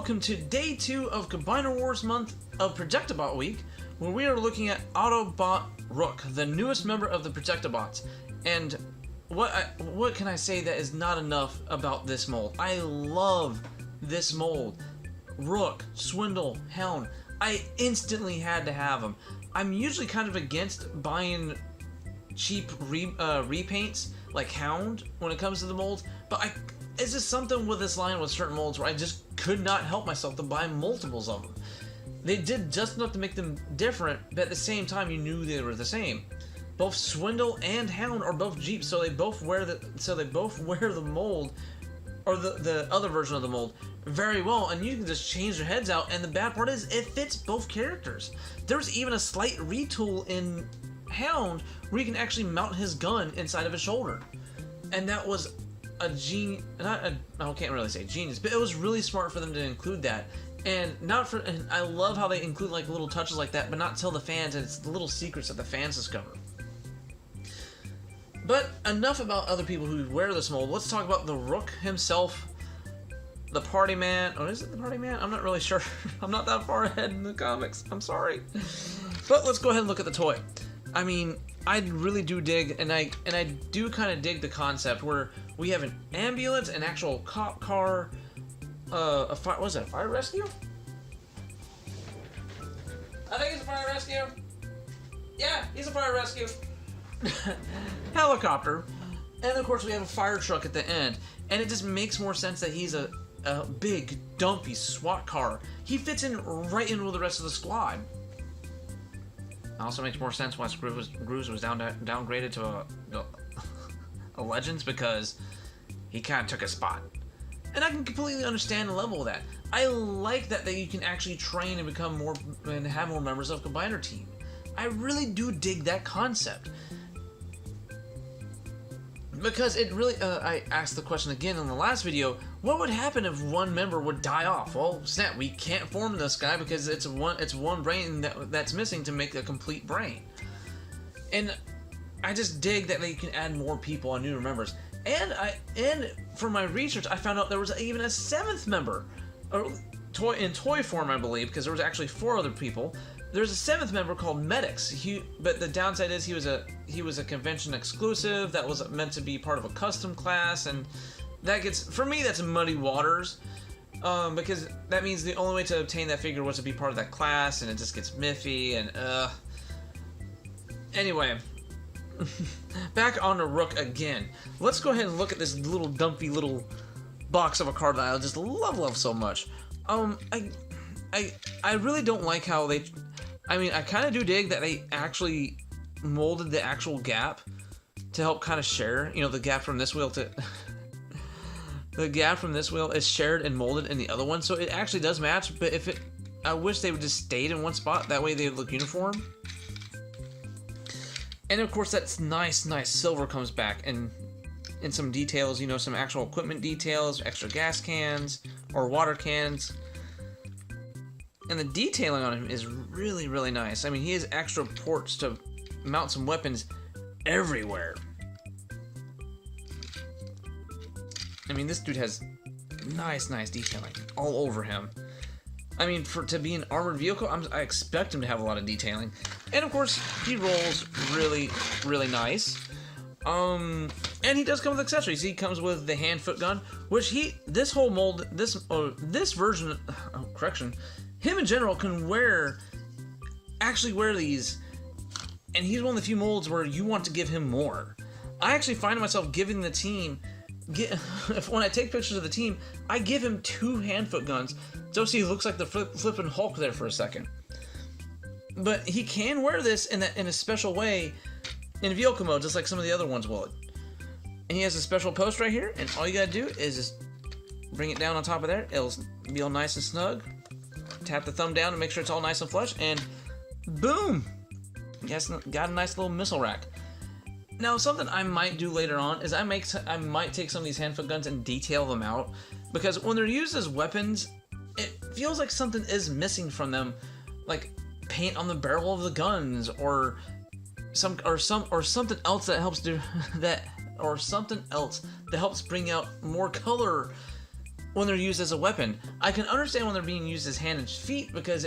welcome to day 2 of Combiner Wars month of Protectobot week, where we are looking at Autobot Rooke, the newest member of the Protectobots. And what can I say that is not enough about this mold? I love this mold. Rooke, Swindle, Hound. I instantly had to have them. I'm usually kind of against buying cheap repaints like Hound when it comes to the molds, but it's just something with this line with certain molds where I just could not help myself to buy multiples of them. They did just enough to make them different, but at the same time you knew they were the same. Both Swindle and Hound are both Jeeps, so they both wear the mold, or the other version of the mold, very well, and you can just change their heads out. And the bad part is it fits both characters. There's even a slight retool in Hound where you can actually mount his gun inside of his shoulder, and that was I can't really say genius, but it was really smart for them to include that. And I love how they include like little touches like that, but not tell the fans, and it's the little secrets that the fans discover. But enough about other people who wear this mold. Let's talk about the Rooke himself, the party man. Oh, is it the party man? I'm not really sure. I'm not that far ahead in the comics. I'm sorry. But let's go ahead and look at the toy. I mean, I really do dig, and I do kind of dig the concept where we have an ambulance, an actual cop car, a fire rescue? I think it's a fire rescue. Yeah, he's a fire rescue. Helicopter, and of course we have a fire truck at the end, and it just makes more sense that he's a big, dumpy SWAT car. He fits in right in with the rest of the squad. Also makes more sense why Screws was downgraded to a Legends, because he kind of took a spot. And I can completely understand the level of that. I like that you can actually train and become more and have more members of Combiner team. I really do dig that concept. Because it really, I asked the question again in the last video, what would happen if one member would die off? Well, snap, we can't form this guy because it's one brain that's missing to make a complete brain. And I just dig that they can add more people and new members. And for my research, I found out there was even a 7th member, in toy form, I believe, because there was actually 4 other people. There's a 7th member called Medics. But the downside is he was a convention exclusive that was meant to be part of a custom class, and that gets, for me, that's muddy waters, because that means the only way to obtain that figure was to be part of that class, and it just gets miffy and Anyway, back on to Rooke again. Let's go ahead and look at this little dumpy little box of a card that I just love so much. I really don't like how they. I mean, I kind of do dig that they actually molded the actual gap to help kind of share. You know, the gap from this wheel to the gap from this wheel is shared and molded in the other one, so it actually does match. But I wish they would just stayed in one spot. That way they would look uniform. And of course, that's nice silver comes back and in some details. You know, some actual equipment details, extra gas cans or water cans. And the detailing on him is really, really nice. I mean, he has extra ports to mount some weapons everywhere. I mean, this dude has nice detailing all over him. I mean, to be an armored vehicle, I expect him to have a lot of detailing. And of course, he rolls really, really nice. And he does come with accessories. He comes with the hand-foot gun, which this whole mold, this version, him in general can actually wear these, and he's one of the few molds where you want to give him more. I actually find myself giving the team, when I take pictures of the team, I give him 2 hand-foot guns, so he looks like the flippin' Hulk there for a second. But he can wear this in a special way in vehicle mode, just like some of the other ones would. And he has a special post right here, and all you gotta do is just bring it down on top of there. It'll be all nice and snug. Tap the thumb down to make sure it's all nice and flush, and boom! Yes, got a nice little missile rack. Now, something I might do later on is I might take some of these hand-foot guns and detail them out, because when they're used as weapons, it feels like something is missing from them, like paint on the barrel of the guns, or something else that helps do that, or something else that helps bring out more color when they're used as a weapon. I can understand when they're being used as hand and feet because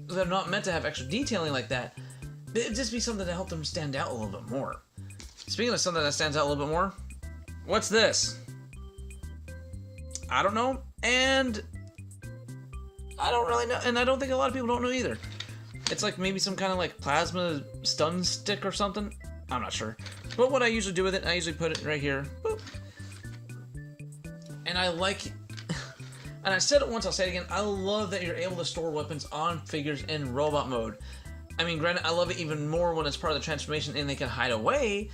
they're not meant to have extra detailing like that. It'd just be something to help them stand out a little bit more. Speaking of something that stands out a little bit more, what's this? I don't know, and I don't really know, and I don't think a lot of people don't know either. It's like maybe some kind of like plasma stun stick or something. I'm not sure. But what I usually do with it, I usually put it right here. Boop. And I like, and I said it once, I'll say it again, I love that you're able to store weapons on figures in robot mode. I mean, granted, I love it even more when it's part of the transformation and they can hide away.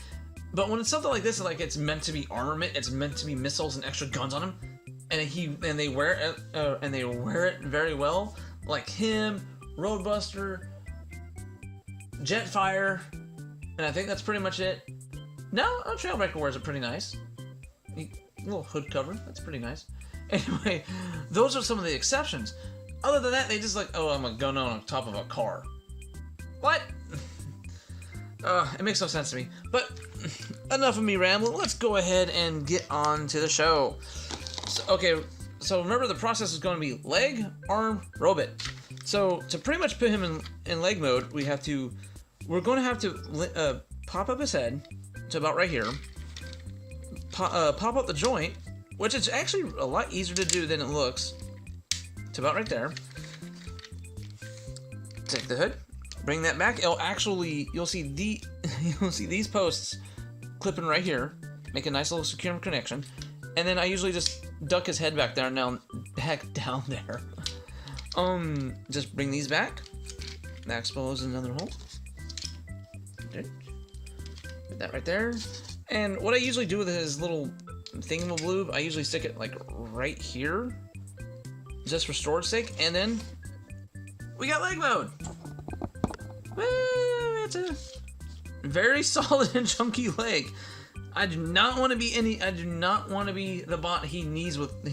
But when it's something like this, like it's meant to be armament, it's meant to be missiles and extra guns on him, and they wear it very well, like him, Roadbuster, Jetfire, and I think that's pretty much it. No, Trailbreaker wears it pretty nice. A little hood cover, that's pretty nice. Anyway, those are some of the exceptions. Other than that, they just like, oh, I'm a gun on top of a car. What? It makes no sense to me. But enough of me rambling. Let's go ahead and get on to the show. So remember the process is going to be leg, arm, robot. So to pretty much put him in leg mode, we're going to have to pop up his head to about right here. Pop up the joint, which is actually a lot easier to do than it looks, to about right there. Take the hood. Bring that back. You'll see these posts clipping right here. Make a nice little secure connection. And then I usually just duck his head back there and down there. Just bring these back. That exposes another hole. Okay. Put that right there. And what I usually do with his little thingamabloob, I usually stick it like right here, just for storage sake. And then we got leg mode. It's a very solid and chunky leg. I do not want to be the bot he needs with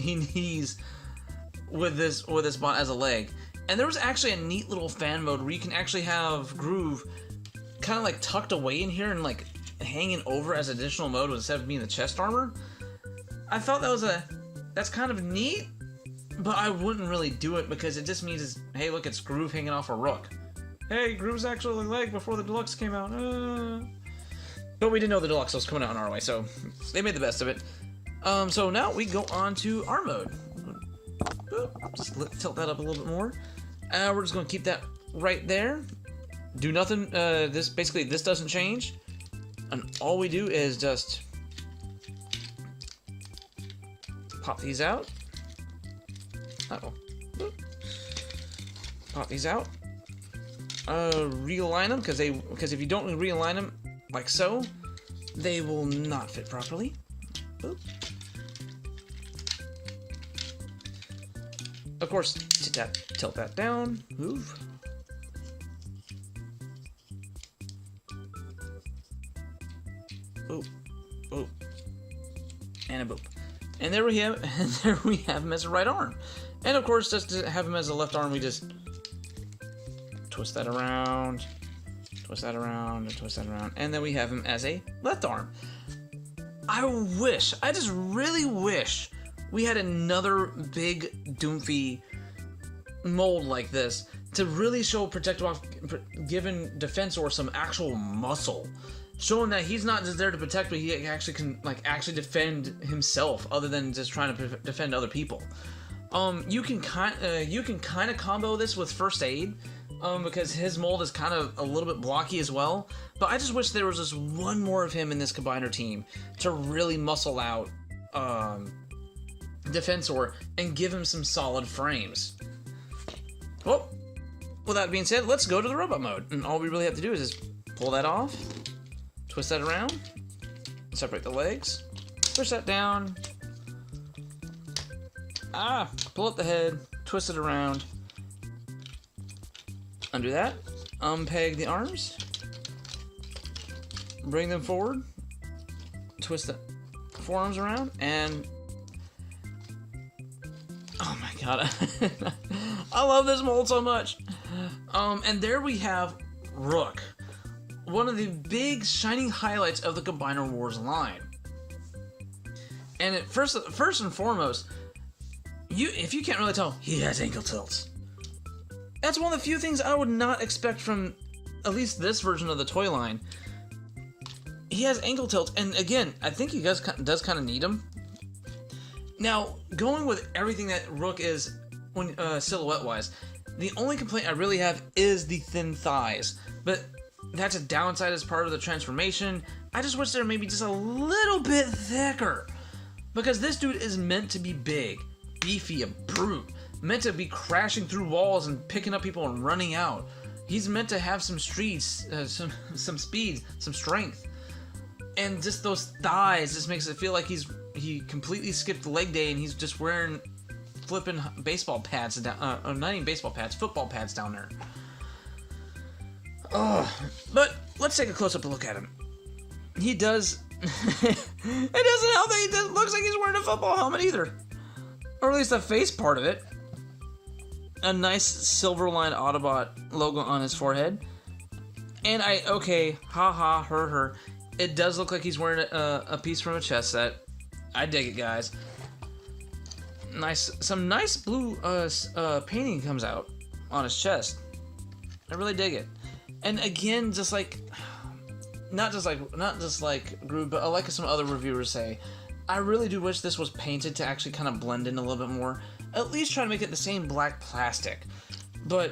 this bot as a leg. And there was actually a neat little fan mode where you can actually have Groove kind of like tucked away in here and like hanging over as additional mode instead of being the chest armor. I thought that's kind of neat, but I wouldn't really do it because it just means hey, look, it's Groove hanging off a Rooke. Hey, Groove's actually leg before the deluxe came out. But we didn't know the deluxe was coming out in our way, so they made the best of it. So now we go on to arm mode. Just tilt that up a little bit more. We're just going to keep that right there. Do nothing. This doesn't change. And all we do is just pop these out. Uh-oh. Pop these out. Realign them because if you don't realign them like so, they will not fit properly. Boop. Of course, tilt that down, move. Boop, boop, and a boop. And there we have him as a right arm. And of course, just to have him as a left arm, we just twist that around, twist that around, and twist that around, and then we have him as a left arm. I just really wish we had another big doomfy mold like this to really show Protectobot giving Defensor some actual muscle, showing that he's not just there to protect, but he actually can actually defend himself, other than just trying to defend other people. You can kind of combo this with first aid. Because his mold is kind of a little bit blocky as well. But I just wish there was just one more of him in this combiner team to really muscle out Defensor and give him some solid frames. Well, with that being said, let's go to the robot mode. And all we really have to do is just pull that off, twist that around, separate the legs, push that down, pull up the head, twist it around, undo that, unpeg the arms, bring them forward, twist the forearms around, and oh my god, I love this mold so much. And there we have Rooke, one of the big shining highlights of the Combiner Wars line. And first and foremost, if you can't really tell, he has ankle tilts. That's one of the few things I would not expect from at least this version of the toy line. He has ankle tilts, and again, I think he does kind of need them. Now, going with everything that Rooke is when silhouette-wise, the only complaint I really have is the thin thighs, but that's a downside as part of the transformation. I just wish they were maybe just a little bit thicker, because this dude is meant to be big, beefy, a brute, meant to be crashing through walls and picking up people and running out. He's meant to have some streets, some speed, some strength. And just those thighs just makes it feel like he completely skipped leg day and he's just wearing flipping baseball pads down, not even baseball pads, football pads down there. Oh, but let's take a close-up look at him. He does. It doesn't help that he looks like he's wearing a football helmet either, or at least the face part of it. A nice silver-lined Autobot logo on his forehead, and haha, her. It does look like he's wearing a piece from a chess set. I dig it, guys. Some nice blue painting comes out on his chest. I really dig it. And again, just like, not just like Groove, but like some other reviewers say, I really do wish this was painted to actually kind of blend in a little bit more. At least try to make it the same black plastic. But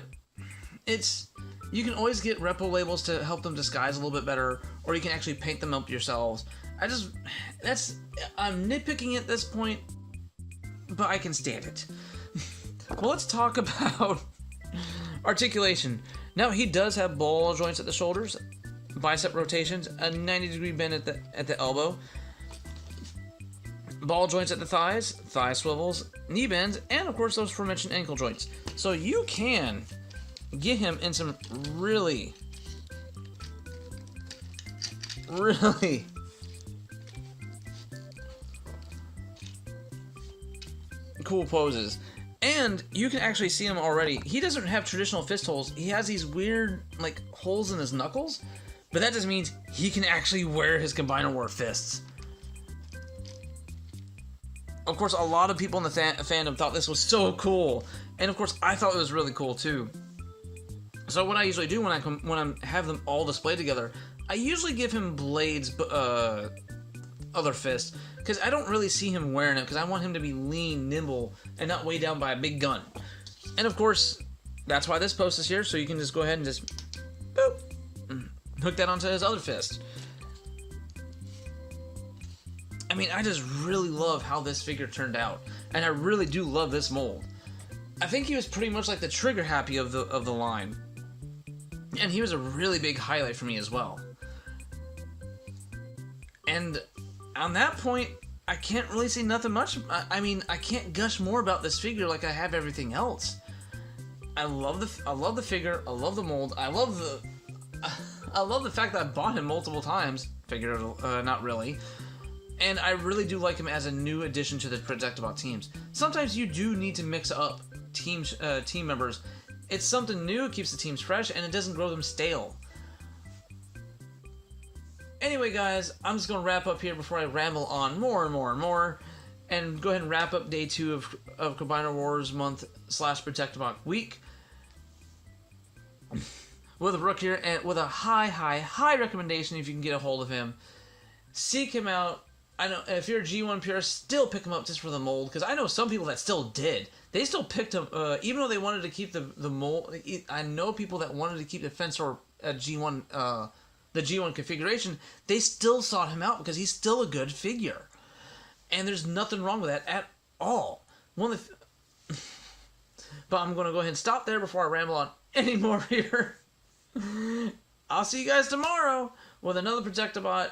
you can always get repo labels to help them disguise a little bit better, or you can actually paint them up yourselves. I'm nitpicking at this point, but I can stand it. Well, let's talk about articulation. Now, he does have ball joints at the shoulders, bicep rotations, a 90-degree bend at the elbow, ball joints at the thighs, thigh swivels, knee bends, and of course those aforementioned ankle joints. So you can get him in some really cool poses. And you can actually see him already. He doesn't have traditional fist holes. He has these weird, like, holes in his knuckles. But that just means he can actually wear his Combiner War fists. Of course, a lot of people in the fandom thought this was so cool. And of course, I thought it was really cool too. So what I usually do when I have them all displayed together, I usually give him Blade's other fist, because I don't really see him wearing it, because I want him to be lean, nimble, and not weighed down by a big gun. And of course, that's why this post is here, so you can just go ahead and just boop, hook that onto his other fist. I mean, I just really love how this figure turned out, and I really do love this mold. I think he was pretty much like the trigger happy of the line, and he was a really big highlight for me as well. And on that point, I can't really say nothing much. I mean, I can't gush more about this figure like I have everything else. I love the figure. I love the mold. I love the fact that I bought him multiple times. Figure, not really. And I really do like him as a new addition to the Protectobot teams. Sometimes you do need to mix up team members. It's something new, it keeps the teams fresh, and it doesn't grow them stale. Anyway, guys, I'm just going to wrap up here before I ramble on more and more and more, and go ahead and wrap up day 2 of Combiner Wars month / Protectobot week with Rooke here, and with a high recommendation if you can get a hold of him. Seek him out. I know if you're a G1 purist, still pick him up just for the mold, because I know some people that still did. They still picked him, even though they wanted to keep the mold. I know people that wanted to keep the Fensor G1, the G1 configuration. They still sought him out because he's still a good figure, and there's nothing wrong with that at all. But I'm going to go ahead and stop there before I ramble on any more here. I'll see you guys tomorrow with another Protectobot